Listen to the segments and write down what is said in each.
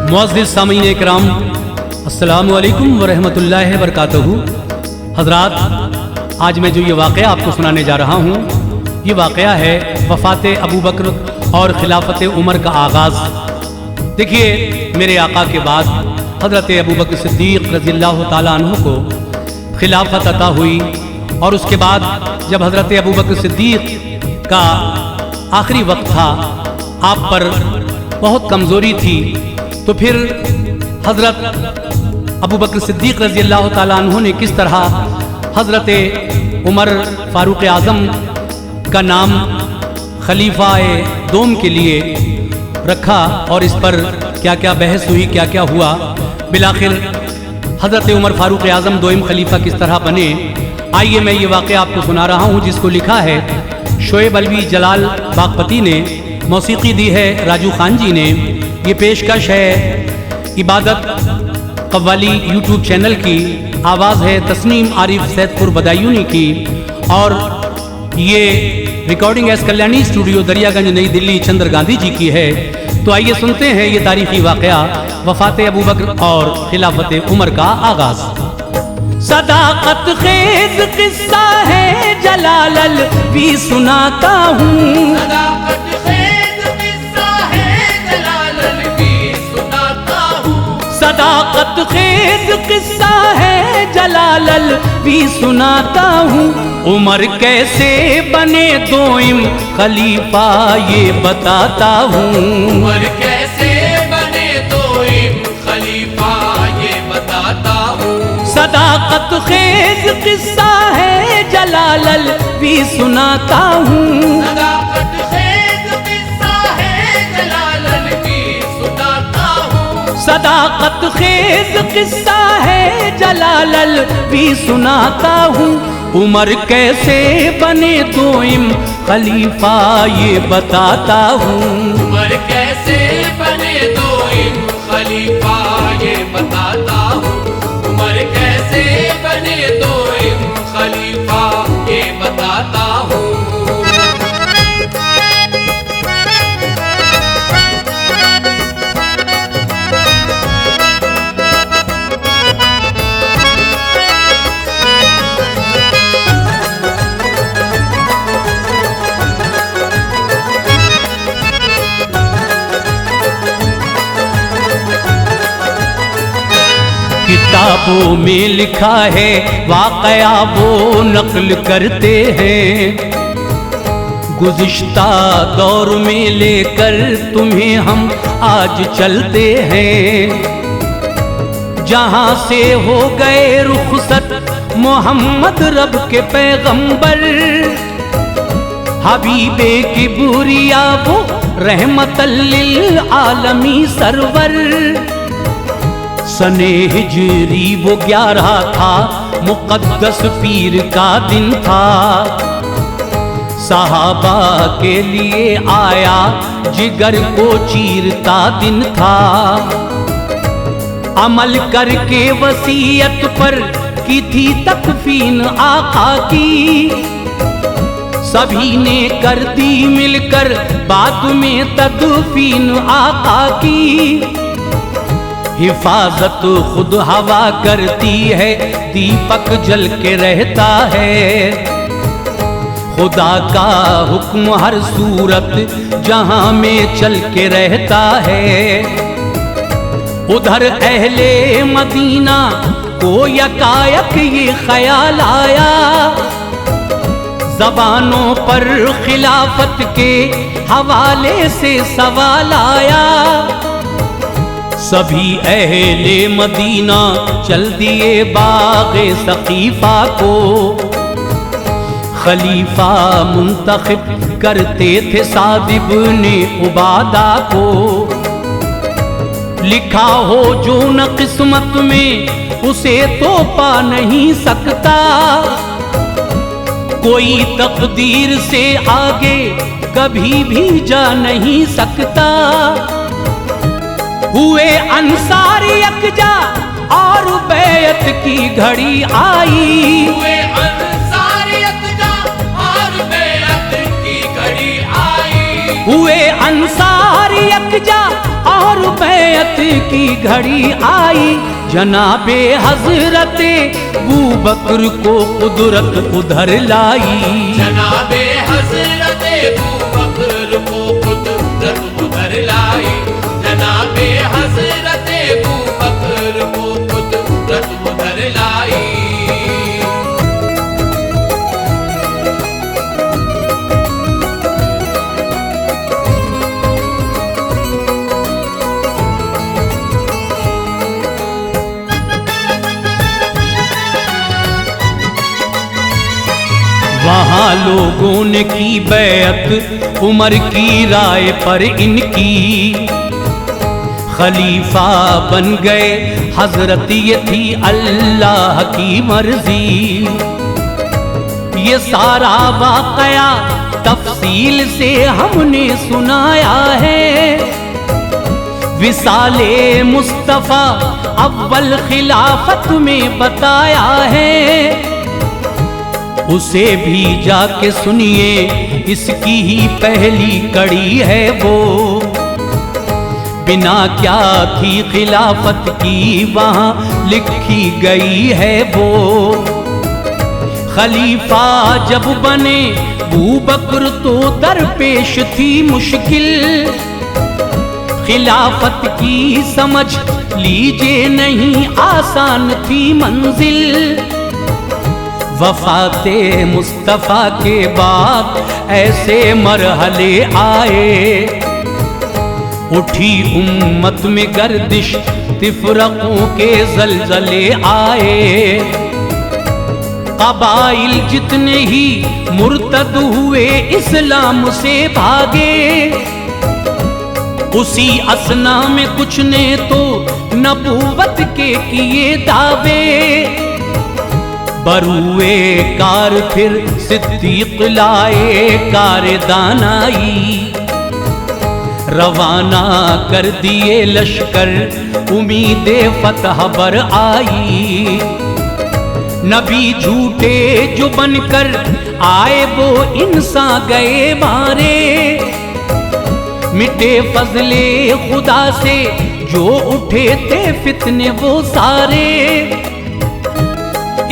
मुअज़्ज़िज़ सामीन इकराम, अस्सलामु अलैकुम व रहमतुल्लाहि व बरकातहू। हज़रात, आज मैं जो ये वाक़या आपको सुनाने जा रहा हूँ, ये वाक़या है वफ़ात अबू बकर और खिलाफत उमर का आगाज़। देखिए, मेरे आका के बाद हज़रत अबू बकर सिद्दीक़ रज़ियल्लाहु ताला अन्हु को खिलाफत अता हुई और उसके बाद जब हज़रत अबू बकर सिद्दीक़ का आखिरी वक्त था, आप पर बहुत कमज़ोरी थी, तो फिर हज़रत अबू बकर सिद्दीक़ रज़ियल्लाहु ताला अन्हु ने किस तरह हज़रत उमर फ़ारूक़ आज़म का नाम खलीफा-ए दोम के लिए रखा और इस पर क्या क्या बहस हुई, क्या क्या हुआ। बिलाखिर हज़रत उमर फ़ारूक़ आज़म दोइम खलीफा किस तरह बने। आइए मैं ये वाक़या आपको सुना रहा हूँ, जिसको लिखा है शोएब अलवी जलाल बागपती ने, मौसीकी दी है राजू खान जी ने। ये पेशकश है इबादत कव्वाली यूट्यूब चैनल की, आवाज़ है तस्नीम आरिफ सैदपुर बदायूनी की, और ये recording S Kalyani studio Daryaganj नई दिल्ली चंद्र गांधी जी की है। तो आइए सुनते हैं ये तारीखी वाक़या वफ़ात अबू बकर और खिलाफत उमर का आगाज़। सदाकत खेज किस्सा है जलालल भी सुनाता हूँ, सदाकत खेज किस्सा है जलालल भी सुनाता हूँ। उमर कैसे बने दोइम खलीफा ये बताता हूँ, उमर कैसे बने दोइम खलीफा ये बताता हूँ। सदाकत खेज किस्सा है जलालल भी सुनाता हूँ, सदाकत खेज किस्सा है जलालल भी सुनाता हूँ। सदाकत खेज किस्सा है जलालल भी सुनाता हूँ। उमर कैसे बने दोइम खलीफा ये बताता हूँ, उमर कैसे बने दोइम खलीफा ये बताता हूँ। उमर कैसे बने दोइम खलीफा ये बताता हूँ। किताबों में लिखा है वाक़या वो नक़ल करते हैं, गुज़िश्ता दौर में लेकर तुम्हें हम आज चलते हैं। जहाँ से हो गए रुख़सत मोहम्मद रब के पैगंबर, हबीबे किबरिया वो रहमतल लिल आलमी सरवर। सने हिजरी वो 11 था, मुक़द्दस पीर का दिन था, सहाबा के लिए आया जिगर को चीरता दिन था। अमल करके वसीयत पर की थी तकफीन आका की, सभी ने कर दी मिलकर बाद में तदफीन आका की। हिफाजत खुद हवा करती है, दीपक जल के रहता है, खुदा का हुक्म हर सूरत जहां में चल के रहता है। उधर अहले मदीना को यकायक ये ख्याल आया, ज़बानों पर खिलाफत के हवाले से सवाल आया। सभी अहले मदीना चल दिए बाग़े सक़ीफ़ा को, खलीफा मुंतखब करते थे साद इब्ने उबादा को। लिखा हो जो न किस्मत में उसे तो पा नहीं सकता, कोई तकदीर से आगे कभी भी जा नहीं सकता। हुए अंसार यकजा और बैत की घड़ी आई, हुए अंसार यकजा और बैत की घड़ी आई। हुए अंसार यकजा और और बैत की घड़ी आई, जनाबे हजरते अबू बकर को कुदरत उधर लाई। जनाबे हजरते अबू बकर को कुदरत उधर लाई। जनाबे हजरते अबू बकर को कुदरत उधर लाई। वहाँ लोगों ने की बैअत उमर की राय पर इनकी, खलीफा बन गए हजरत, ये थी अल्लाह की मर्जी। ये सारा वाकया तफसील से हमने सुनाया है, विसाले मुस्तफ़ा अव्वल खिलाफत में बताया है। उसे भी जाके सुनिए, इसकी ही पहली कड़ी है वो। बिना क्या थी खिलाफत की वहाँ लिखी गई है वो। खलीफा जब बने अबू बकर तो दरपेश थी मुश्किल, खिलाफत की समझ लीजिए नहीं आसान थी मंजिल। वफ़ाते मुस्तफ़ा के बाद ऐसे मरहले आए, उठी उम्मत में गर्दिश, तिफरकों के ज़लज़ले आए। क़बाइल जितने ही मुर्तद हुए इस्लाम से भागे, उसी असना में कुछ ने तो नबूवत के किए दावे। बरुए कार फिर सिद्दीक लाए कार दानाई, रवाना कर दिए लश्कर उम्मीदे फतह पर आई। नबी झूठे जो बनकर आए वो इंसान गए मारे, मिटे फजले खुदा से जो उठे थे फितने वो सारे।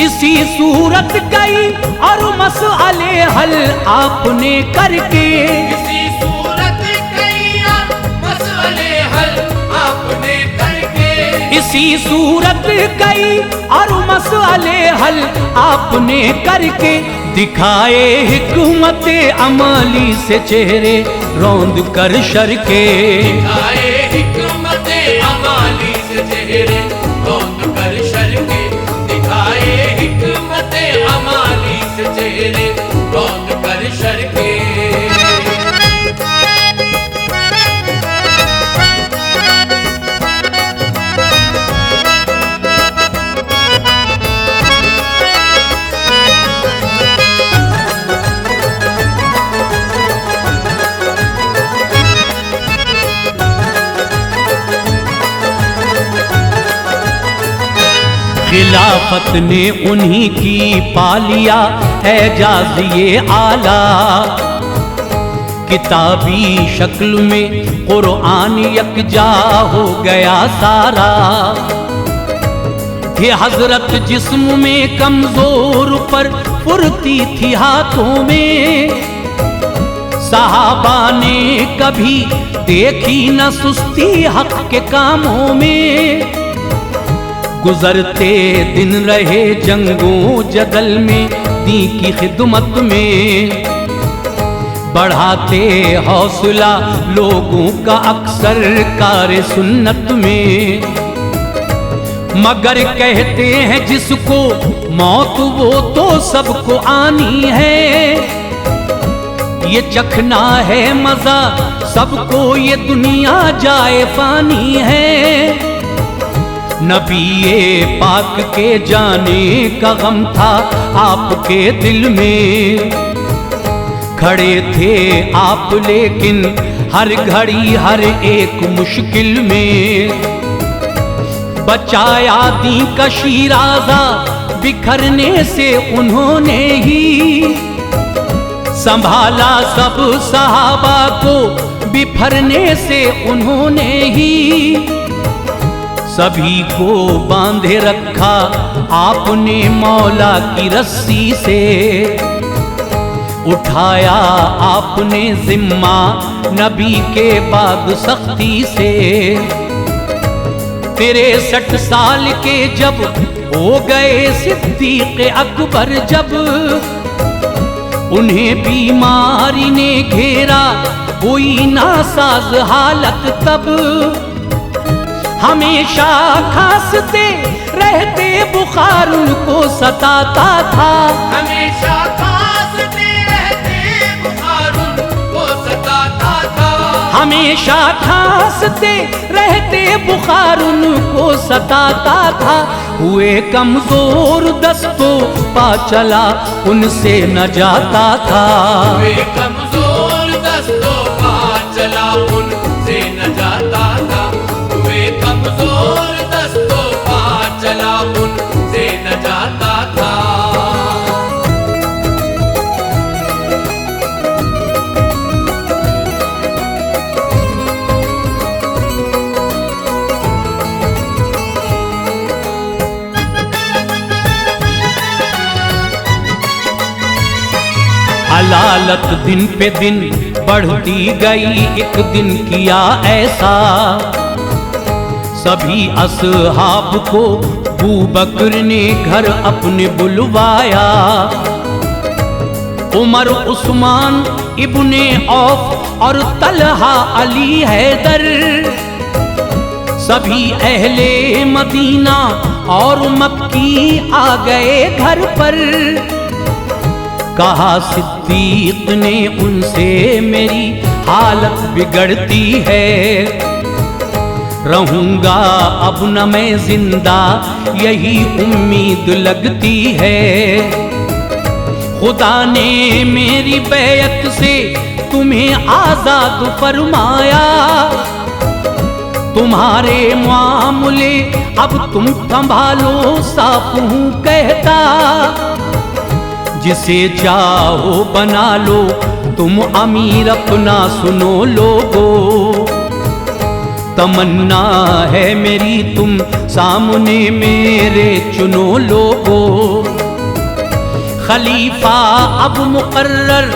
इसी सूरत गई और मसले हल आपने करके, इसी सूरत गई और मसले हल आपने करके। इसी सूरत गई और मसले हल आपने करके, दिखाए हिकमत अमली से चेहरे रौंद कर शर के। दिखाए हिकमत अमली से चेहरे रौंद कर शर के। दिखाए हिकमत अमली से चेहरे रौंद कर शर के। खिलाफत ने उन्हीं की पालिया एजाज़ ये आला, किताबी शक्ल में कुरान यकजा हो गया सारा। ये हजरत जिस्म में कमजोर पर फुर्ती थी हाथों में, सहाबा ने कभी देखी न सुस्ती हक के कामों में। गुजरते दिन रहे जंगों जदल में दी की खिदमत में, बढ़ाते हौसला लोगों का अक्सर कार सुन्नत में। मगर कहते हैं जिसको मौत वो तो सबको आनी है, ये चखना है मजा सबको ये दुनिया जाए फानी है। नबी पाक के जाने का गम था आपके दिल में, खड़े थे आप लेकिन हर घड़ी हर एक मुश्किल में। बचाया दी का शीराज़ा बिखरने से उन्होंने ही, संभाला सब सहाबा को बिफरने से उन्होंने ही सभी को बांधे रखा आपने मौला की रस्सी से। उठाया आपने जिम्मा नबी के बाद सख्ती से। 63 साल के जब हो गए सिद्दीक अकबर, जब उन्हें बीमारी ने घेरा हुई नासाज हालत, तब हमेशा खांसते रहते बुखार उनको सताता था। हमेशा खांसते रहते बुखार उनको सताता था। हमेशा खांसते रहते बुखार उनको सताता था। हुए कमजोर दस्तों पा चला उनसे न जाता था। हुए कमजोर दस्तों पा चला उनसे न जाता था। हुए कमजोर दस्तों पा चला उनसे न जाता था। अलालत दिन पे दिन बढ़ती गई, एक दिन किया ऐसा सभी असहाब को अबू बकर ने घर अपने बुलवाया। उमर, उस्मान, इब्ने औफ और तलहा, अली, हैदर, सभी अहले मदीना और मक्की आ गए घर पर। कहा सिद्दीक ने उनसे मेरी हालत बिगड़ती है, रहूंगा अब न मैं जिंदा यही उम्मीद लगती है। खुदा ने मेरी बैत से तुम्हें आजाद फरमाया, तुम्हारे मामले अब तुम संभालो, साफ हूं कहता, जिसे चाहो बना लो तुम अमीर अपना, सुनो लोगो तमन्ना है मेरी तुम सामने मेरे चुनो लोगो। खलीफा अब मुकर्रर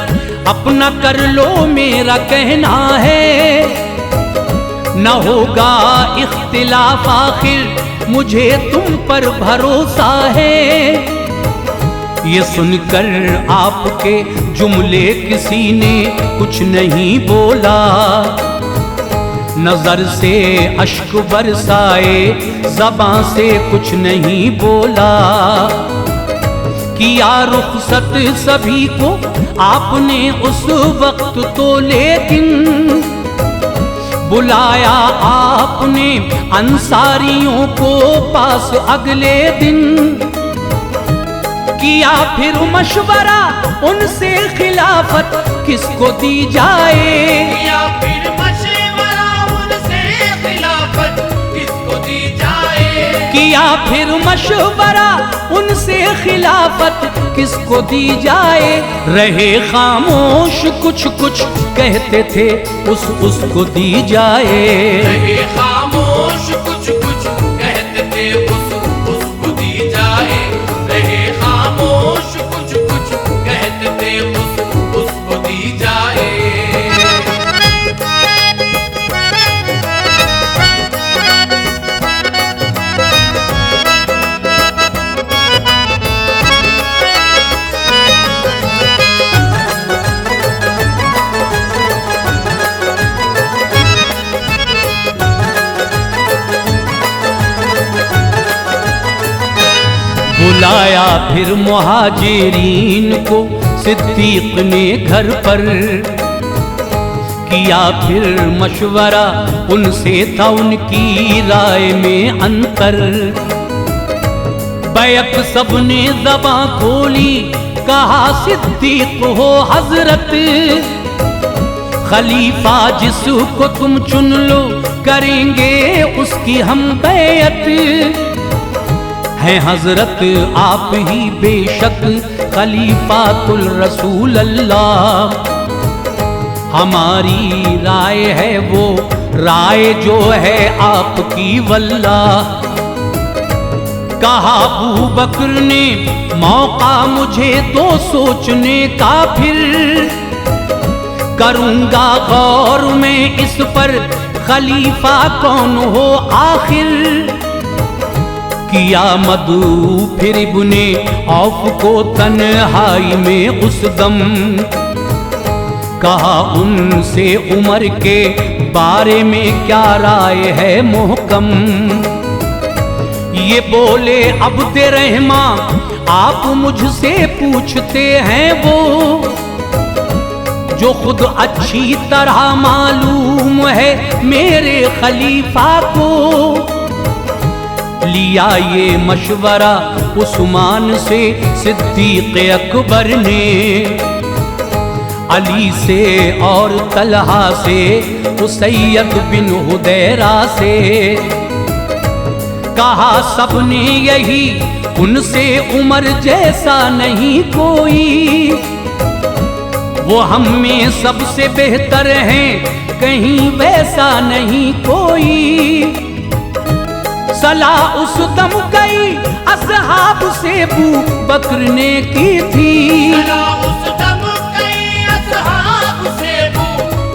अपना कर लो मेरा कहना है, न होगा इख्तिलाफ आखिर मुझे तुम पर भरोसा है। ये सुनकर आपके जुमले किसी ने कुछ नहीं बोला, नजर से अश्क बरसाए ज़बां से कुछ नहीं बोला। किया रुखसत सभी को आपने उस वक्त तो, लेकिन बुलाया आपने अंसारियों को पास अगले दिन। किया फिर मशवरा उनसे खिलाफत किसको दी जाए, किया फिर मशवरा उनसे खिलाफत किसको दी जाए। किया फिर मशवरा उनसे खिलाफत किसको दी जाए। रहे खामोश कुछ कुछ कहते थे उसको दी जाए। रहे खामोश कुछ कुछ कहते थे उसको दी जाए। रहे खामोश कुछ कुछ कहते थे उसको दी जाए। बुलाया फिर मुहाजिरीन को सिद्दीक ने घर पर। किया फिर मशवरा उनसे था उनकी राय में अंतर। बैक सबने ज़बां खोली कहा सिद्दीक हो हजरत, खलीफा जिसको तुम चुन लो करेंगे उसकी हम बैत। हैं हजरत आप ही बेशक खलीफातुल रसूल अल्लाह, हमारी राय है वो राय जो है आपकी वल्लाह। कहा अबू बकर ने मौका मुझे तो सोचने का, फिर करूंगा गौर में इस पर खलीफा कौन हो आखिर। किया मदू फिर इब्ने औफ को तन्हाई में उस दम, कहा उनसे उमर के बारे में क्या राय है मुहकम। ये बोले अब्दुर्रहमा आप मुझसे पूछते हैं वो, जो खुद अच्छी तरह मालूम है मेरे खलीफा को। लिया ये मशवरा उस्मान से सिद्दीक अकबर ने, अली से और तलहा से, उसैयद बिन हुदैरा से। कहा सबने यही उनसे उमर जैसा नहीं कोई, वो हम में सबसे बेहतर हैं कहीं वैसा नहीं कोई। सलाह उस दम गई असहाब से अबू बकर ने की थी, सलाह उस दम गई असहाब से अबू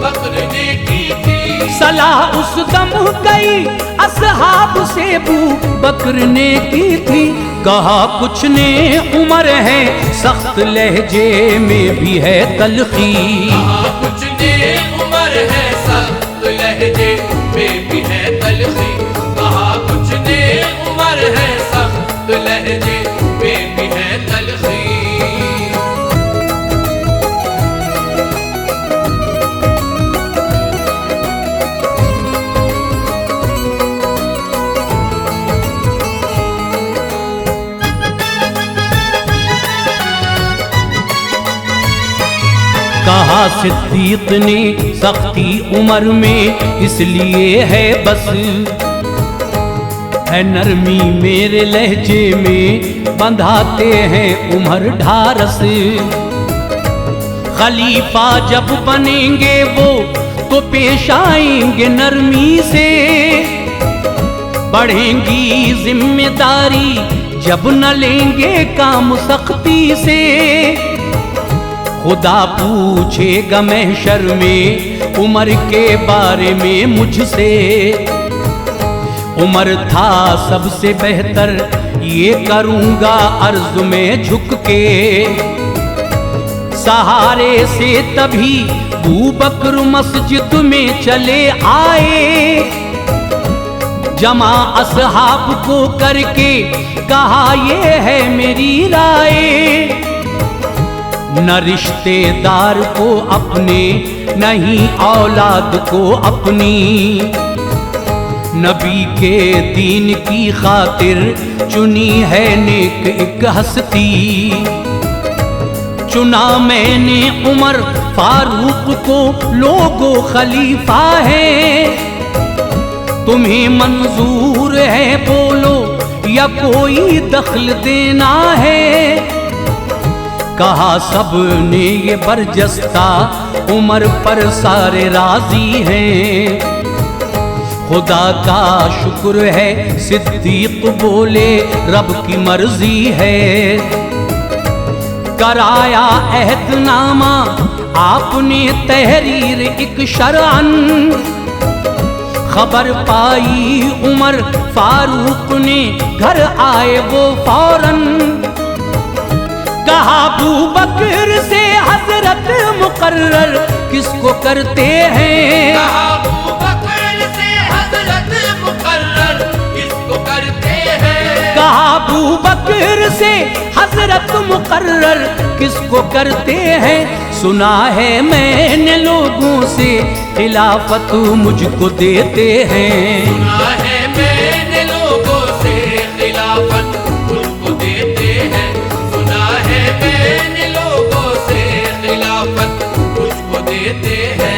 बकर ने की थी। सलाह उस दम गई असहाब से अबू बकर ने की थी। कहा कुछ ने उमर है सख्त लहजे में भी है तलखी, कहा कुछ ने उमर है सख्त लहजे में भी है तलखी। कहा कुछ ने उमर है सख्त लहजे में भी है तलखी। कहा सिद्दीक ने सख्ती उमर में इसलिए है बस, है नरमी मेरे लहजे में बंधाते हैं उमर ढारस। खलीफा जब बनेंगे वो तो पेश आएंगे नरमी से, बढ़ेंगी जिम्मेदारी जब न लेंगे काम सख्ती से। खुदा पूछेगा महशर में उमर के बारे में मुझसे, उमर था सबसे बेहतर ये करूंगा अर्ज में झुक के। सहारे से तभी अबू बकर मस्जिद में चले आए, जमा असहाब को करके कहा ये है मेरी राय। न रिश्तेदार को अपने नहीं औलाद को अपनी, नबी के दीन की खातिर चुनी है नेक एक हस्ती। चुना मैंने उमर फारूक को लोगो खलीफा है, तुम्हें मंजूर है बोलो या कोई दखल देना है। कहा सब ने ये बरजस्ता उमर पर सारे राजी हैं, खुदा का शुक्र है सिद्दीक बोले रब की मर्जी है। कराया अहदनामा आपने तहरीर एक शरअन, खबर पाई उमर फारूक ने घर आए वो फौरन। कहा अबू बकर से हजरत मुकर्रर किसको करते हैं, कहा अबू बकर से हजरत मुकर्रर किसको करते हैं। कहा अबू बकर से हजरत मुकर्रर किसको करते हैं। सुना है मैंने लोगों से खिलाफत मुझको देते हैं, सुना है मैंने लोगों से खिलाफत मुझको देते हैं। सुना है मैंने लोगों से खिलाफत मुझको देते हैं।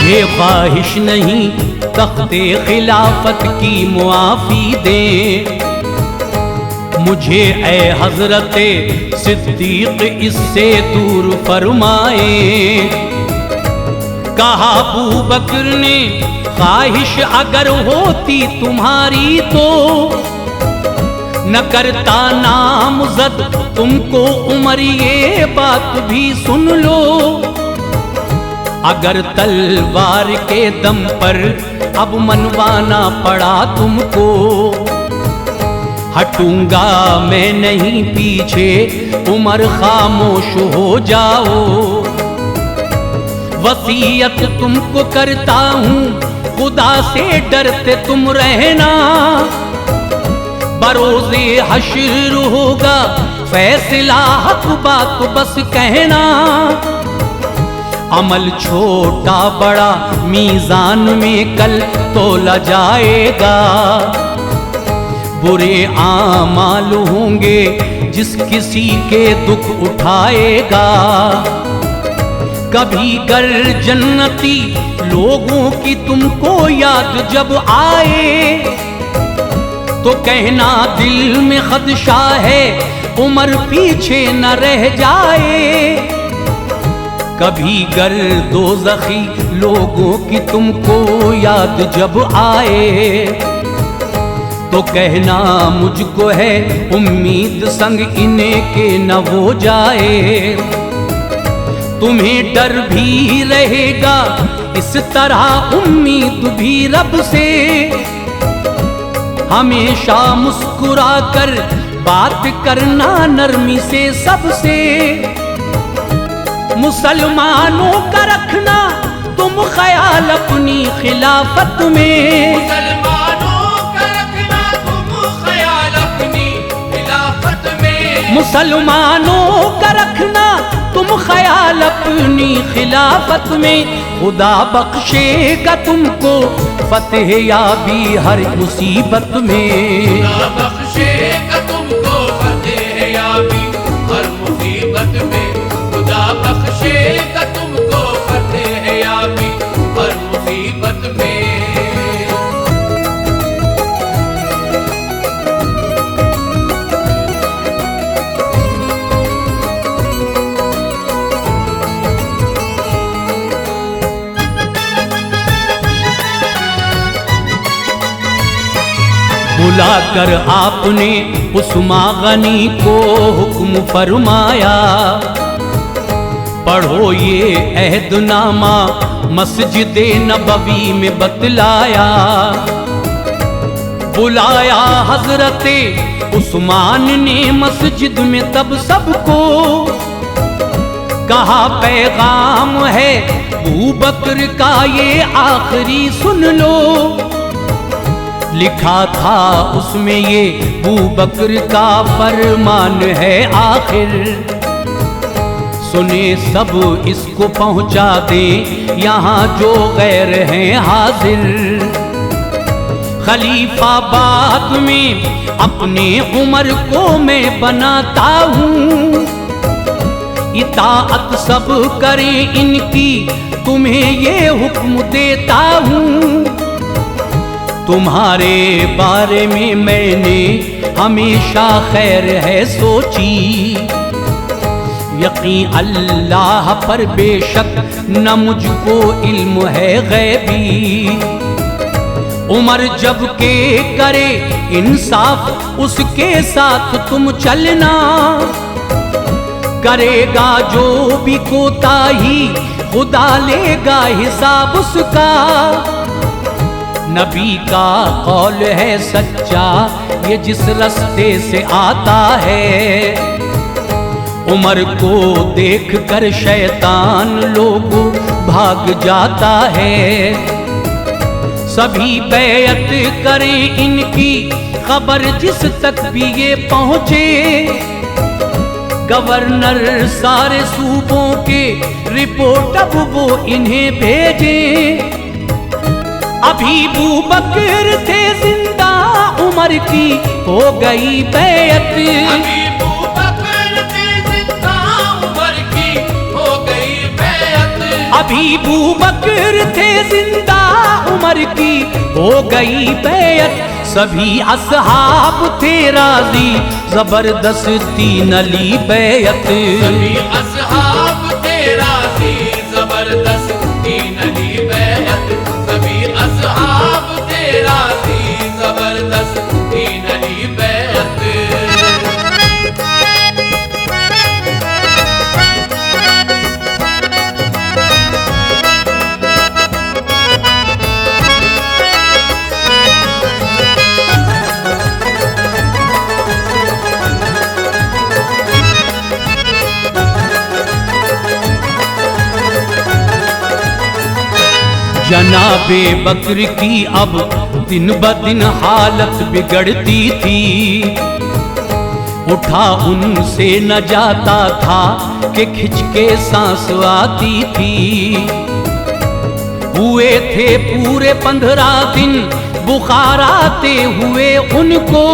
मुझे ख्वाहिश नहीं तख्ते खिलाफत की मुआफ़ी दे, मुझे ए हजरते सिद्दीक इससे दूर फरमाए। कहा अबू बकर ने ख्वाहिश अगर होती तुम्हारी तो न करता नामज़द तुमको उमर, ये बात भी सुन लो। अगर तलवार के दम पर अब मनवाना पड़ा तुमको, हटूंगा मैं नहीं पीछे, उमर खामोश हो जाओ। वसीयत तुमको करता हूँ, खुदा से डरते तुम रहना, बरोज़े हश्र होगा फैसला, हक बात बस कहना। अमल छोटा बड़ा मीज़ान में कल तोला जाएगा, बुरे आमाल होंगे जिस किसी के दुख उठाएगा। कभी गर जन्नती लोगों की तुमको याद जब आए, तो कहना दिल में खदशा है उमर पीछे न रह जाए। कभी गर दोज़खी लोगों की तुमको याद जब आए, तो कहना मुझको है उम्मीद संग इन्हें के न वो जाए। तुम्हें डर भी रहेगा इस तरह उम्मीद भी रब से, हमेशा मुस्कुरा कर बात करना नरमी से सबसे। मुसलमानों का रखना तुम ख्याल अपनी खिलाफत में, मुसलमानों का रखना तुम ख्याल अपनी खिलाफत में, मुसलमानों का रखना तुम ख्याल अपनी खिलाफत में। खुदा बख्शेगा तुमको फतेह याबी हर मुसीबत में, खुदा बख्शेगा तुमको फतेह याबी हर मुसीबत में, खुदा बख्शेगा तुमको फतेह याबी हर मुसीबत में। बुलाकर आपने उस्मा गनी को हुक्म फरमाया, पढ़ो ये अहदनामा मस्जिद नबवी में बतलाया। बुलाया हजरते उस्मान ने मस्जिद में तब सबको, कहा पैगाम है अबू बकर का ये आखिरी सुन लो। लिखा था उसमें ये अबू बकर का फरमान है आखिर, सुने सब इसको पहुंचा दे यहाँ जो गैर हैं हाजिर। खलीफा बाद में अपने उमर को मैं बनाता हूँ, इताअत सब करें इनकी तुम्हें ये हुक्म देता हूँ। तुम्हारे बारे में मैंने हमेशा खैर है सोची, यकीन अल्लाह पर बेशक न मुझको इल्म है गैबी। उमर जब के करे इंसाफ उसके साथ तुम चलना, करेगा जो भी कोताही खुदा लेगा हिसाब उसका। नबी का कौल है सच्चा ये जिस रास्ते से आता है, उमर को देख कर शैतान लोग भाग जाता है। सभी बैअत करें इनकी खबर जिस तक भी ये पहुँचे, गवर्नर सारे सूबों के रिपोर्ट अब वो इन्हें भेजे। अभी अबू बकर थे जिंदा उमर की हो गई बैअत, अभी अबू बकर थे जिंदा उमर की हो गई बैअत। अभी बू बकर थे जिंदा, उमर की हो गई बैयत, सभी असहाब थे राजी, जबरदस्ती न ली बैयत। सभी असहाब थे राजी, जबरदस्ती न ली बैयत। सभी असहाब थे राजी, जबरदस्ती न ली बैयत। जनाबे बकर की अब दिन ब दिन हालत बिगड़ती थी, उठा उनसे न जाता था कि खिंच के सांस आती थी। हुए थे पूरे 15 दिन बुखार आते हुए उनको,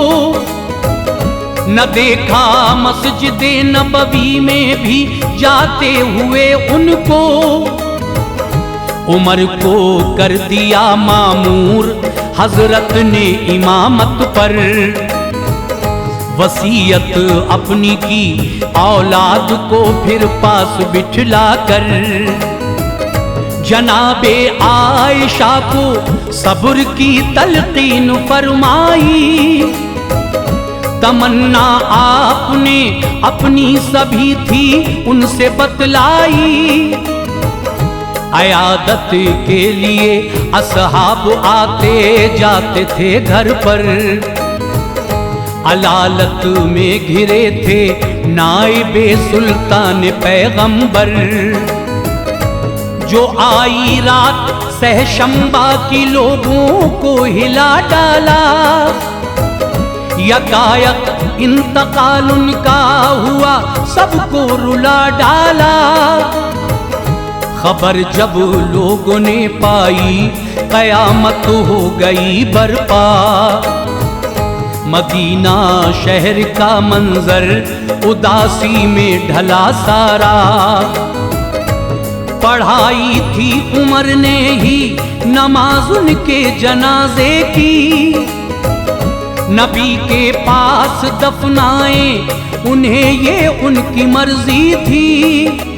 न देखा मस्जिद नबवी में भी जाते हुए उनको। उमर को कर दिया मामूर हजरत ने इमामत पर, वसीयत अपनी की औलाद को फिर पास बिठला कर। जनाबे आयशा को सब्र की तलकीन फरमाई, तमन्ना आपने अपनी सभी थी उनसे बतलाई। अयादत के लिए असहाब आते जाते थे घर पर, अलालत में घिरे थे नाइबे सुल्तान पैगंबर। जो आई रात सहशंबा की लोगों को हिला डाला, यकायक इंतकाल उनका हुआ सबको रुला डाला। खबर जब लोगों ने पाई कयामत हो गई बरपा, मदीना शहर का मंजर उदासी में ढला सारा। पढ़ाई थी उमर ने ही नमाज उनके जनाजे की, नबी के पास दफनाए उन्हें ये उनकी मर्जी थी।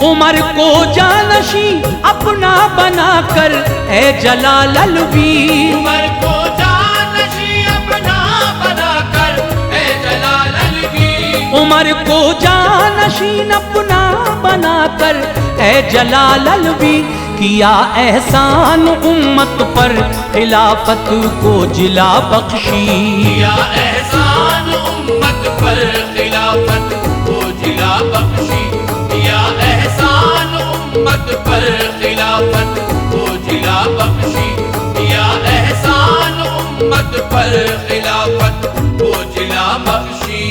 उमर को जानशी अपना बनाकर ए जलाल अलवी, उमर को जानशी अपना बनाकर ए जलाल अलवी। उमर को जानशीन अपना बनाकर ए जलाल अलवी। किया एहसान उम्मत पर खिलाफत को जिला बख्शी, किया एहसान उम्मत पर खिलाफत को जिला बख्शी। किया एहसान उम्मत पर खिलाफत को जिला बख्शी। किया एहसान उम्मत पर खिलाफत को जिला बख्शी।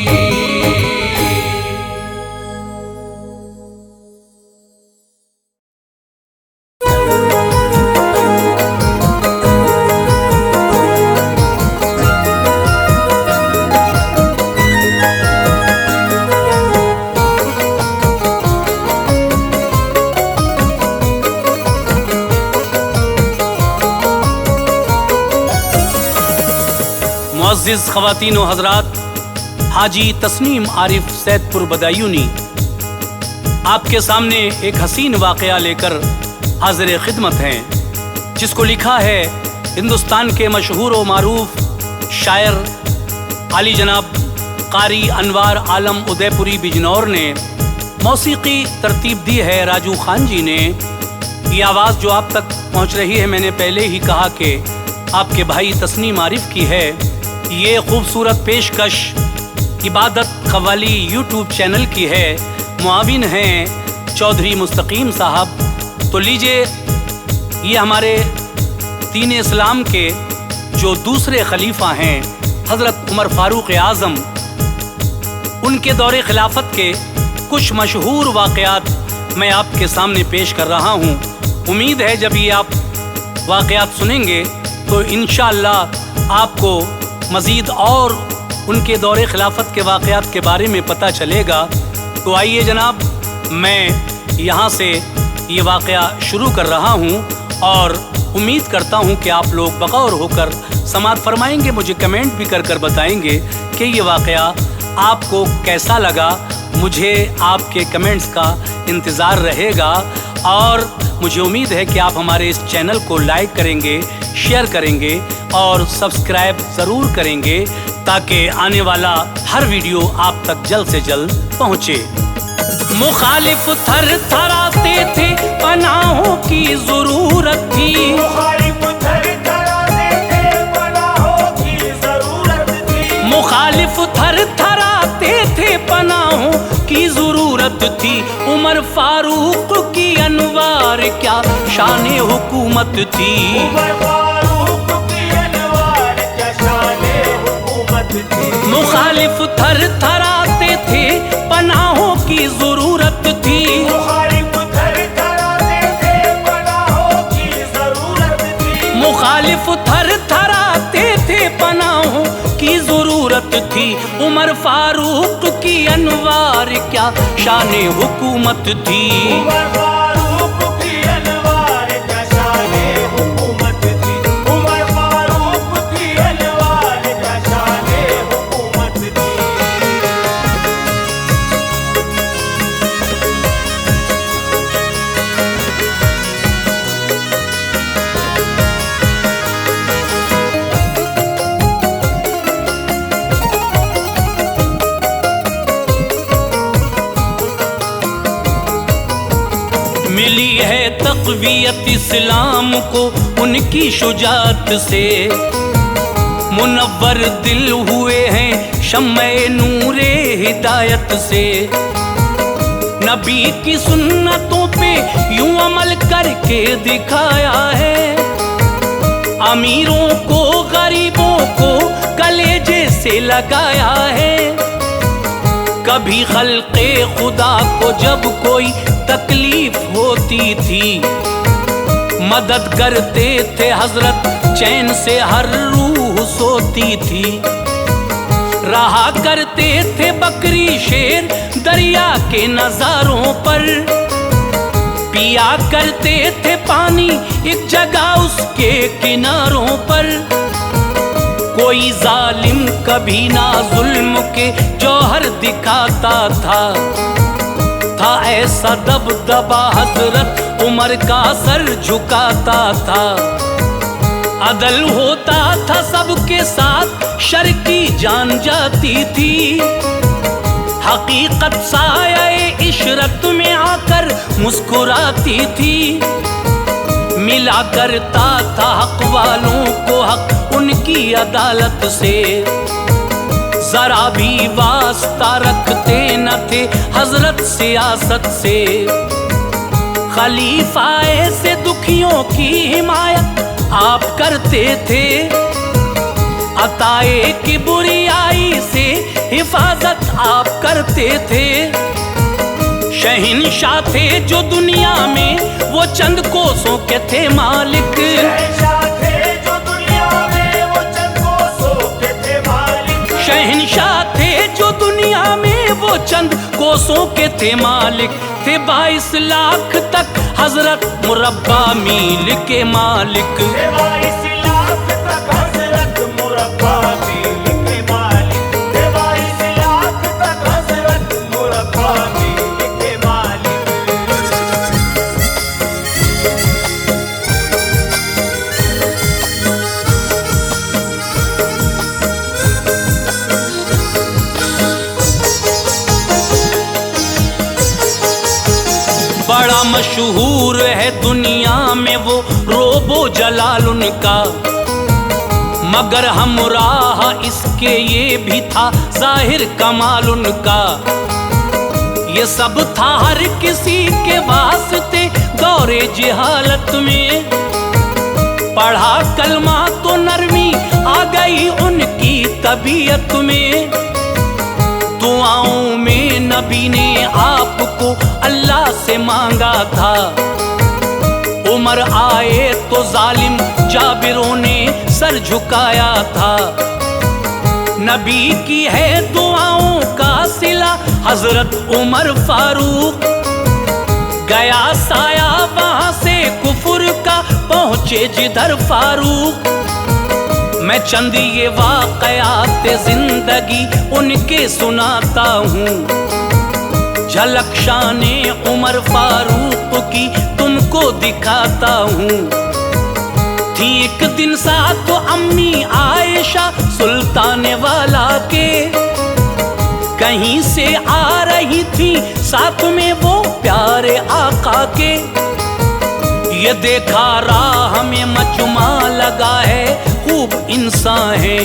मुअज़्ज़िज़ ख़वातीन व हज़रात, हाजी तस्नीम आरिफ सैदपुर बदायूनी आपके सामने एक हसीन वाक़या लेकर हाज़िर खिदमत हैं, जिसको लिखा है हिंदुस्तान के मशहूर व मारूफ शायर आली जनाब कारी अनवार आलम उदयपुरी बिजनौर ने। मौसीकी तरतीब दी है राजू खान जी ने। ये आवाज़ जो आप तक पहुँच रही है, मैंने पहले ही कहा कि आपके भाई तस्नीम आरिफ की है। ये खूबसूरत पेशकश इबादत क़व्वाली यूट्यूब चैनल की है। मुआविन हैं चौधरी मुस्तकीम साहब। तो लीजिए, ये हमारे दीन इस्लाम के जो दूसरे खलीफा हैं हज़रत उमर फ़ारूक आज़म, उनके दौरे खिलाफत के कुछ मशहूर वाक़यात मैं आपके सामने पेश कर रहा हूँ। उम्मीद है जब ये आप वाक़यात सुनेंगे तो इंशाअल्लाह आपको मज़ीद और उनके दौरे खिलाफत के वाक़यात के बारे में पता चलेगा। तो आइए जनाब, मैं यहाँ से ये वाक़या शुरू कर रहा हूँ और उम्मीद करता हूँ कि आप लोग बगौर होकर समाअत फरमाएंगे, मुझे कमेंट भी कर बताएंगे कि ये वाक़या आपको कैसा लगा। मुझे आपके कमेंट्स का इंतज़ार रहेगा और मुझे उम्मीद है कि आप हमारे इस चैनल को लाइक करेंगे, शेयर करेंगे और सब्सक्राइब ज़रूर करेंगे ताकि आने वाला हर वीडियो आप तक जल्द से जल्द पहुँचे। मुखालिफ थर थराते थे, पनाहों की ज़रूरत थी। मुखालिफ थर थराते थे, पनाहों की ज़रूरत थी। मुखालिफ थर थराते थे, पनाहों की ज़रूरत थी। उमर फारूक की अनवार क्या शान हुकूमत थी। उमर फारूक की अनवार क्या शान हुकूमत थी। मुखालिफ थर थराते थे, पनाहों की ज़रूरत थी। मुखालिफ थर थराते थे, पनाहों की ज़रूरत थी। मुखालिफ थर थराते थे, पनाहों की ज़रूरत थी। उमर फारूक की अनवार क्या शान हुकूमत थी। उमर फारूक की अनवार क्या शान हुकूमत थी। उमर फारूक की अनवार क्या शान हुकूमत थी। मिली है तक़वियत इस्लाम को उनकी शुजात से। मुनव्वर दिल हुए हैं शम्मे नूरे हिदायत से। नबी की सुन्नतों पे यूं अमल करके दिखाया है। अमीरों को गरीबों को कलेजे से लगाया है। कभी खल्क़े खुदा को जब कोई तकलीफ होती थी, मदद करते थे हजरत, चैन से हर रूह सोती थी। रहा करते थे बकरी शेर दरिया के नज़ारों पर। पिया करते थे पानी एक जगह उसके किनारों पर। कोई जालिम कभी ना जुल्म के जौहर दिखाता था ऐसा दबदबा हजरत उमर का सर झुकाता था। अदल होता था सबके साथ, शर की जान जाती थी। हकीकत साये इशरत में आकर मुस्कुराती थी। मिला करता था हक वालों को हक उनकी अदालत से। जरा भी वास्ता रखते न थे हजरत सियासत से। खलीफाए से दुखियों की हिमायत आप करते थे। अताए की बुरियाई से हिफाजत आप करते थे। शहंशाह थे जो दुनिया में वो चंद कोसों के थे मालिक। शहंशाह थे जो दुनिया में वो चंद कोसों के थे मालिक। शहंशाह थे जो दुनिया में वो चंद कोसों के थे मालिक। थे 22 लाख तक हजरत मुरब्बा मील के मालिक। 22 लाख तक हजरत मुरब्बा मील के मालिक। 22 लाख तक हजरत मुरब्बा मील के मालिक। बड़ा मशहूर है दुनिया में वो रोबो जलाल उनका। मगर हमराह इसके ये भी था जाहिर कमाल उनका। ये सब था हर किसी के वास्ते दौरे जहालत में। पढ़ा कलमा तो नरमी आ गई उनकी तबीयत में। दुआओं में नबी ने आपको अल्लाह से मांगा था। उमर आए तो जालिम जाबिरों ने सर झुकाया था। नबी की है दुआओं का सिला हजरत उमर फारूक। गया साया वहां से कुफर का, पहुंचे जिधर फारूक। मैं चंद ये वाक़यात जिंदगी उनके सुनाता हूँ, झलक शाने उमर फारूक की तुमको दिखाता हूँ। थी एक दिन साथ तो अम्मी आयशा सुल्तान वाला के, कहीं से आ रही थी साथ में वो प्यारे आका के। ये देखा राह में मजमा लगा है, खूब इंसान है,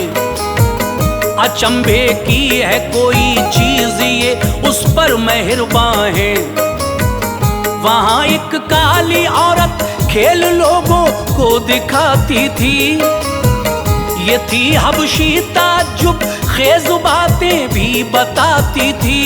अचंभे की है कोई चीज ये उस पर मेहरबान है। वहां एक काली औरत खेल लोगों को दिखाती थी, ये थी हबशी ताज्जुब खेज बातें भी बताती थी।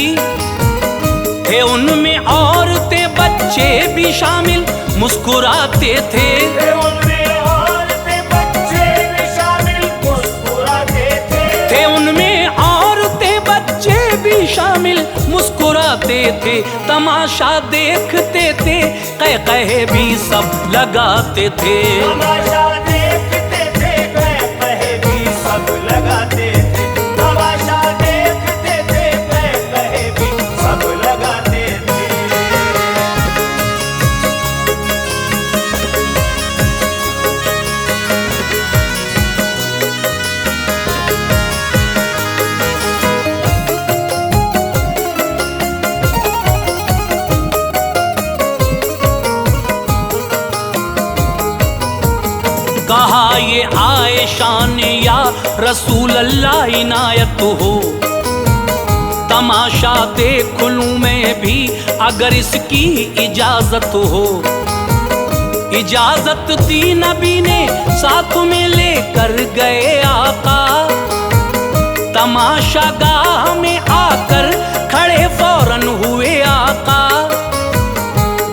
थे उनमें औरतें बच्चे भी शामिल मुस्कुराते थे, उनमें औरतें बच्चे भी शामिल मुस्कुराते थे। थे उनमें औरतें बच्चे भी शामिल मुस्कुराते थे। तमाशा देखते थे, कह कहे भी सब लगाते थे। तमाशा देखते थे, कह कहे भी सब लगाते थे। तमाशा देखते थे, कह कहे भी सब लगाते थे। कहा ये आयशा ने या रसूल अल्लाह इनायत हो, तमाशा देख लूं मैं भी अगर इसकी इजाजत हो। इजाजत दी नबी ने, साथ में लेकर गए आका। तमाशा गाह में आकर खड़े फौरन हुए आका।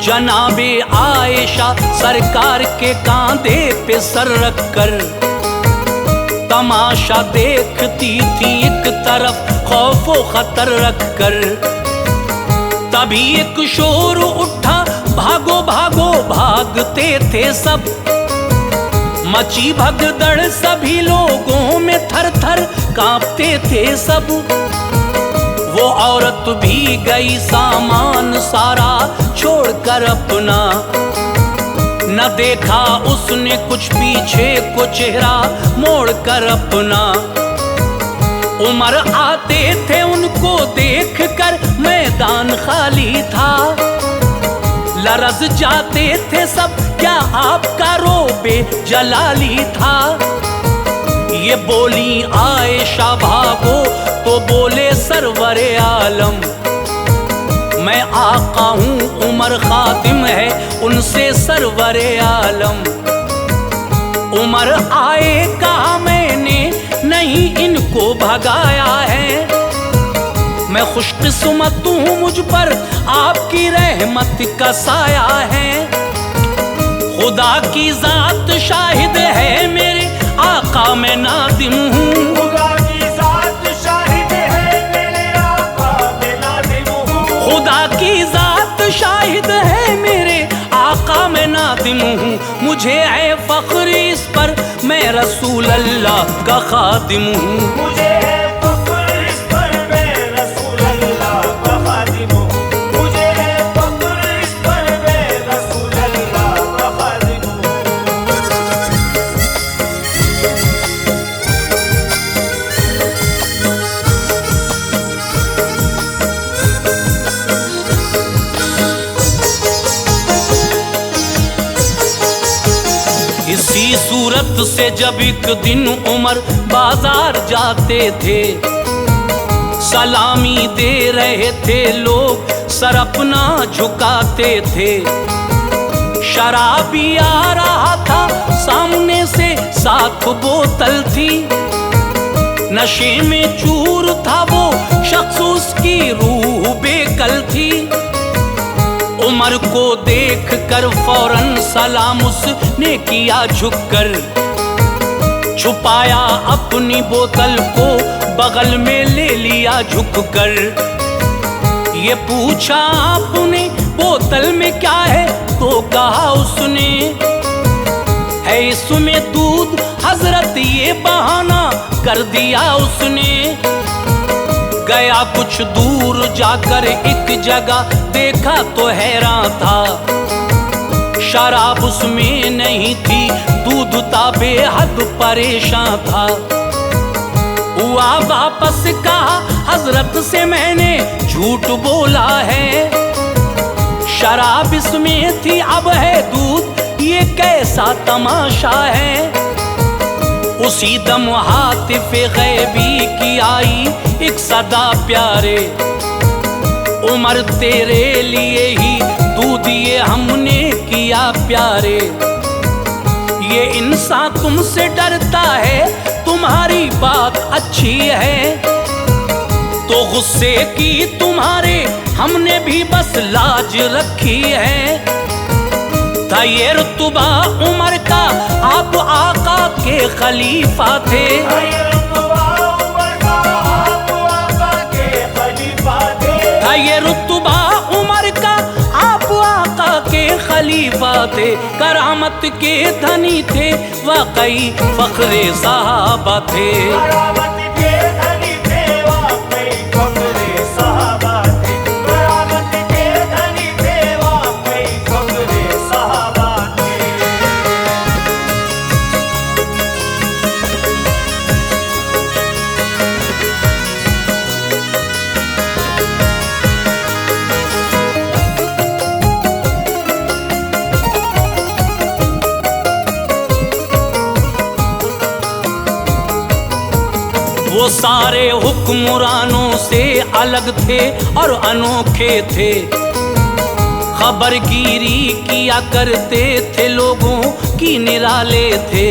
जनाबे आयशा सरकार के कांधे पे सर रखकर तमाशा देखती थी एक तरफ खौफो खतर रखकर। तभी एक शोर उठा, भागो भागो भागते थे सब। मची भगदड़ सभी लोगों में, थर थर कांपते थे सब। वो औरत भी गई सामान सारा छोड़कर अपना, न देखा उसने कुछ पीछे को चेहरा मोड़कर अपना। उमर आते थे उनको देखकर, मैदान खाली था। लरज जाते थे सब, क्या आपका रोबे जलाली था। ये बोली आयशा भागो तो बोले सरवरे आलम, मैं आका हूँ उमर खादिम है उनसे सरवरे आलम। उमर आए कहा मैंने नहीं इनको भगाया है। मैं खुशकिस्मत हूँ मुझ पर आपकी रहमत का साया है। खुदा की जात शाहिद है मेरे आका मैं नादिम हूँ। खुदा की जात शाहिद है मेरे आका मैं नादिम हूँ। खुदा की जात शाहिद है मेरे आका मैं नादिम हूँ। मुझे है फख्र इस पर मैं रसूल अल्लाह का खादिम हूँ। मुझे है फख्र इस पर मैं रसूल अल्लाह का खादिम हूँ। मुझे है फख्र इस पर मैं रसूल अल्लाह का खादिम हूँ। इसी सूरत से जब एक दिन उमर बाजार जाते थे, सलामी दे रहे थे लोग सर अपना झुकाते थे। शराबी आ रहा था सामने से, साथ बोतल थी। नशे में चूर था वो शख्स, उसकी रूह बेकल थी। उमर को देख कर फौरन सलाम उसने किया झुककर। छुपाया अपनी बोतल को बगल में ले लिया झुककर। ये पूछा आपने बोतल में क्या है तो कहा उसने, है इसमें दूध हजरत, ये बहाना कर दिया उसने। गया कुछ दूर जाकर एक जगह देखा तो हैरान था, शराब उसमें नहीं थी, दूध था बेहद परेशान था। हुआ वापस कहा हजरत से मैंने झूठ बोला है, शराब इसमें थी अब है दूध, ये कैसा तमाशा है। उसी दम हातिफ़े गैबी की आई एक सदा प्यारे, उमर तेरे लिए ही दूध ये हमने किया प्यारे। ये इंसान तुमसे डरता है, तुम्हारी बात अच्छी है, तो गुस्से की तुम्हारे हमने भी बस लाज रखी है। था ये रुतबा उमर का, आप आका के खलीफा थे। था ये रुतबा उमर का, आप आका के खलीफा थे। करामत के धनी थे, वाकई फख्रे सहाबा थे। वो सारे हुक्मरानों से अलग थे और अनोखे थे, खबरगिरी किया करते थे, लोगों की निराले थे।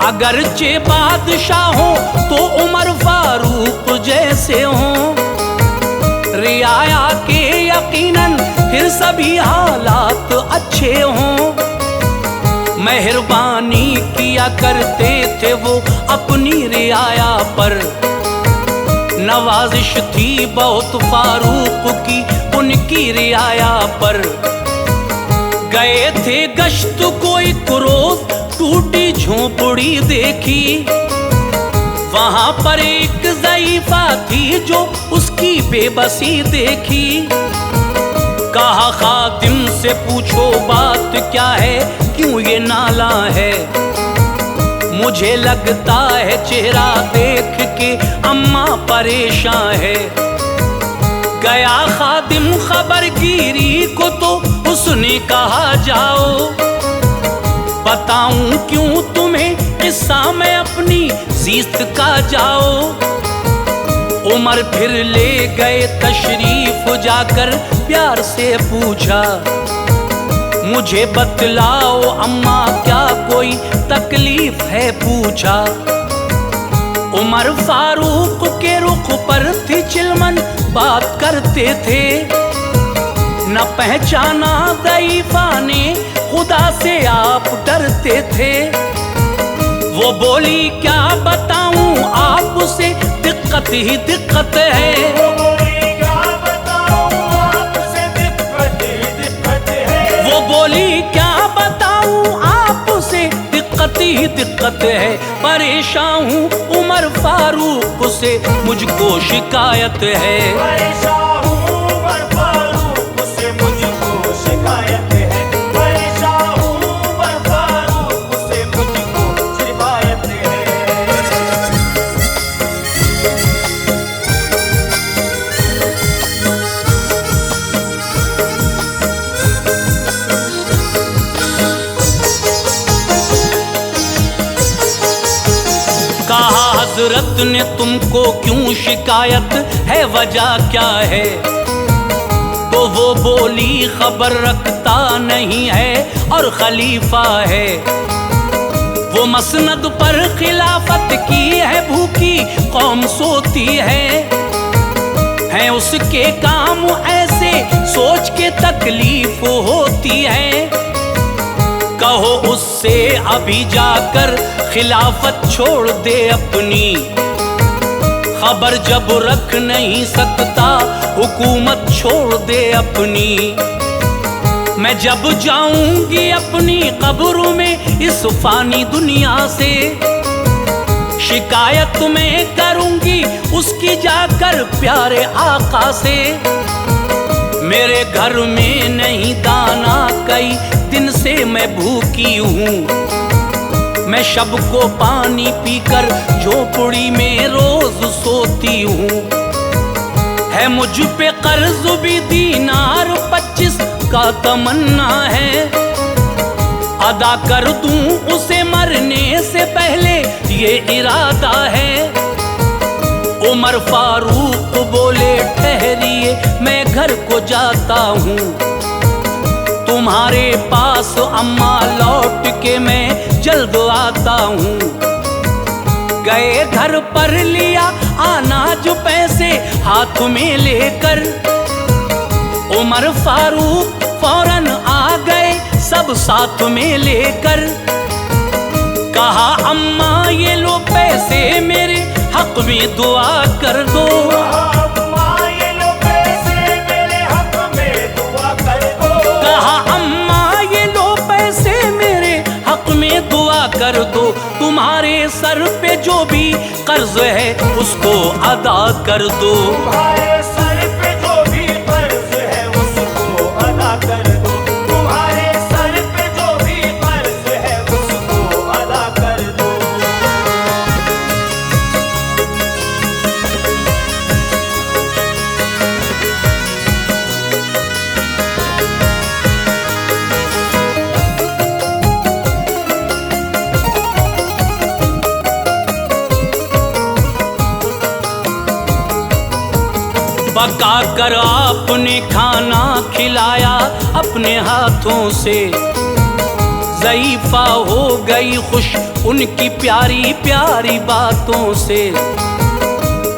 अगरचे बादशाह हो तो उमर फारूक जैसे हों, रियाया के यकीनन फिर सभी हालात अच्छे हों। मेहरबानी किया करते थे वो अपनी रियाया पर, नवाजिश थी बहुत फारूक की उनकी रियाया पर। गए थे गश्त को एक रोज, टूटी झोपड़ी देखी, वहां पर एक ज़ईफ़ा थी जो उसकी बेबसी देखी। कहा खादिम से पूछो बात क्या है, क्यों ये नाला है, मुझे लगता है चेहरा देख के अम्मा परेशान है। गया खादिम खबरगिरी को तो उसने कहा जाओ, बताऊं क्यों तुम्हें किस्सा में अपनी जीस्त का जाओ। उमर फिर ले गए तशरीफ, जाकर प्यार से पूछा, मुझे बतलाओ अम्मा क्या कोई तकलीफ है पूछा। उमर फारूक के रुख पर थी चिलमन, बात करते थे, न पहचाना ज़ईफ़ा ने खुदा से आप डरते थे। वो बोली क्या बताऊं आपसे, दिक्कत ही दिक्कत है। वो बोली क्या बताऊं आपसे, दिक्कत ही दिक्कत है। परेशान हूँ उमर फारूक से, मुझको शिकायत है। हजरत ने तुमको क्यों शिकायत है, वजह क्या है? तो वो बोली खबर रखता नहीं है और खलीफा है। वो मसनद पर खिलाफत की है, भूखी कौम सोती है उसके काम ऐसे सोच के तकलीफ होती है। कहो उससे अभी जाकर खिलाफत छोड़ दे अपनी, खबर जब रख नहीं सकता हुकूमत छोड़ दे अपनी। मैं जब जाऊंगी अपनी कब्र में इस फानी दुनिया से, शिकायत मैं करूंगी उसकी जाकर प्यारे आका से। मेरे घर में नहीं दाना, कई दिन से मैं भूखी हूँ। मैं शब को पानी पीकर झोपड़ी में रोज सोती हूँ। है मुझ पे कर्ज भी दीनार 25 का तमन्ना है, अदा कर दूं उसे मरने से पहले ये इरादा है। उमर फारूक बोले ठहरिए मैं घर को जाता हूँ, तुम्हारे पास अम्मा लौट के मैं जल्द आता हूँ। गए घर पर लिया अनाज पैसे हाथ में लेकर, उमर फारूक फौरन आ गए सब साथ में लेकर। कहा अम्मा ये लो पैसे मेरे हक में दुआ कर दो। अम्मा ये लो पैसे मेरे हक में दुआ कर दो। कहा अम्मा ये लो पैसे मेरे हक में दुआ कर दो। तुम्हारे सर पे जो भी कर्ज है उसको अदा कर दो। तुम्हारे सर पे जो भी कर्ज है उसको अदा कर दो। तुम्हारे सर पे जो भी कर्ज है उसको अदा कर दो। पका कर आपने खाना खिलाया अपने हाथों से, ज़ईफ़ा हो गई खुश उनकी प्यारी प्यारी बातों से।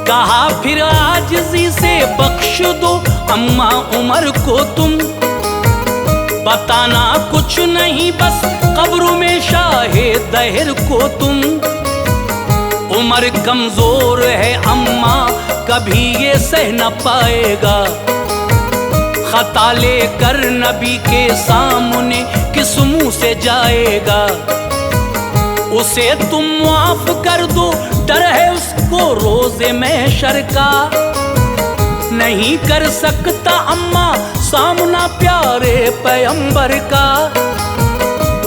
कहा फिर आजिज़ी से बख्श दो अम्मा उमर को तुम, बताना कुछ नहीं बस कब्र में शाहे दहर को तुम। उमर कमजोर है अम्मा कभी ये सह न पाएगा, खता लेकर नबी के सामने किस मुंह से जाएगा। उसे तुम माफ कर दो डर है उसको रोज़े महशर का, नहीं कर सकता अम्मा सामना प्यारे पैगंबर का।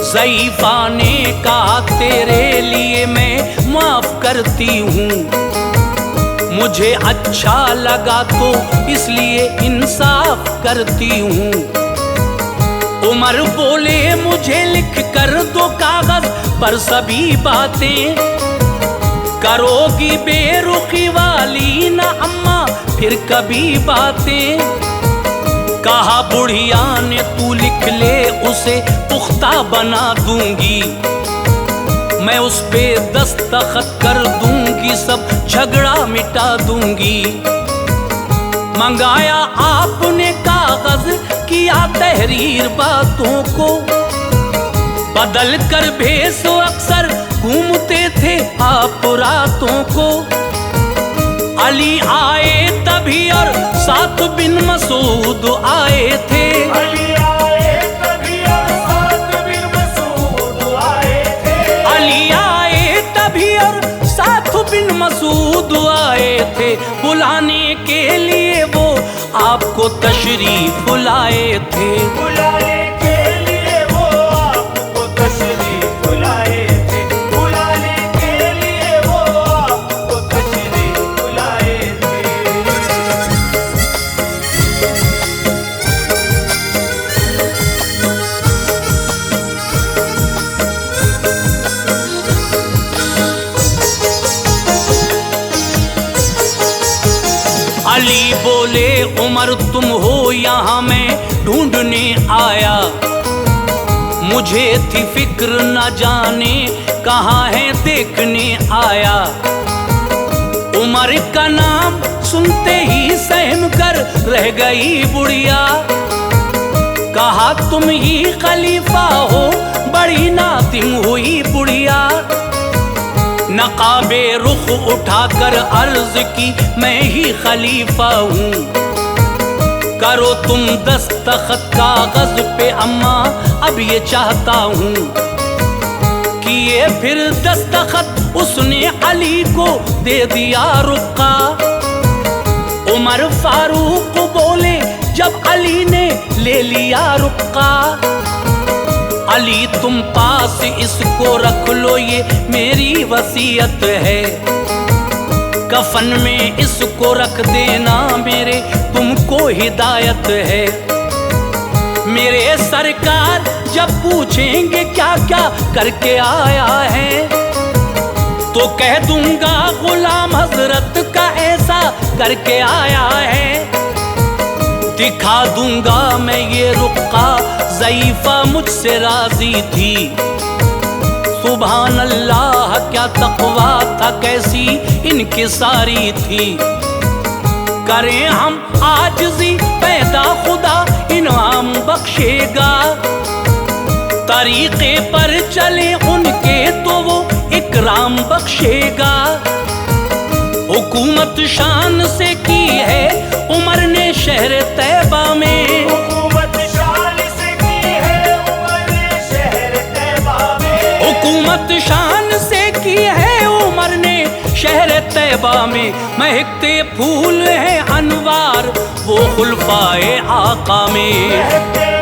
ज़ईफ़ा ने कहा तेरे लिए मैं माफ करती हूँ, मुझे अच्छा लगा तो इसलिए इंसाफ करती हूँ। उमर बोले मुझे लिख कर दो कागज पर सभी बातें, करोगी बेरुखी वाली ना अम्मा फिर कभी बातें। कहा बुढ़िया ने तू लिख ले उसे पुख्ता बना दूंगी, मैं उस पे दस्तखत कर दूंगी सब झगड़ा मिटा दूंगी। मंगाया आपने कागज किया तहरीर बातों को, बदल कर भेस अक्सर घूमते थे आप रातों को। अली आए तभी और साथ बिन मसूद आए थे। अली आए तभी और साथ बिन मसूद आए थे। अली आए तभी और साथ बिन मसूद आए थे, बुलाने के लिए वो आपको तशरीफ लाए थे। बुलाने के लिए वो आपको तशरीफ लाए थे। बुलाने के लिए वो आपको तशरीफ लाए थे। अली बोले उमर तुम हो यहाँ मैं ढूंढने आया, मुझे थी फिक्र न जाने कहाँ है देखने आया। उमर का नाम सुनते ही सहम कर रह गई बुढ़िया, कहा तुम ही खलीफा हो बड़ी नातिम हुई बुढ़िया। नकाबे रुख उठाकर अर्ज की मैं ही खलीफा हूँ। करो तुम दस्तखत कागज पे अम्मा, अब ये चाहता हूँ। किए फिर दस्तखत उसने अली को दे दिया रुक्का। उमर फारूक बोले जब अली ने ले लिया रुक्का, अली तुम पास इसको रख लो, ये मेरी वसीयत है। कफन में इसको रख देना, मेरे तुमको हिदायत है। मेरे सरकार जब पूछेंगे क्या क्या करके आया है, तो कह दूंगा गुलाम हजरत का ऐसा करके आया है। दिखा दूंगा मैं ये रुक्का, ज़ईफ़ा मुझसे राजी थी। सुभान अल्लाह क्या तक़वा था, कैसी इनकिसारी थी। करें हम आजिज़ी पैदा खुदा इनाम बख्शेगा। तरीक़े पर चले उनके तो वो इकराम बख्शेगा। हुकूमत शान से की है उमर ने शहर तैबा में, हुकूमत शान से की है उमर ने शहर तैबा में। हुकूमत शान से की है उमर ने शहर तैबा में। महकते फूल हैं अनवार वो खुलफाए आका में। महकते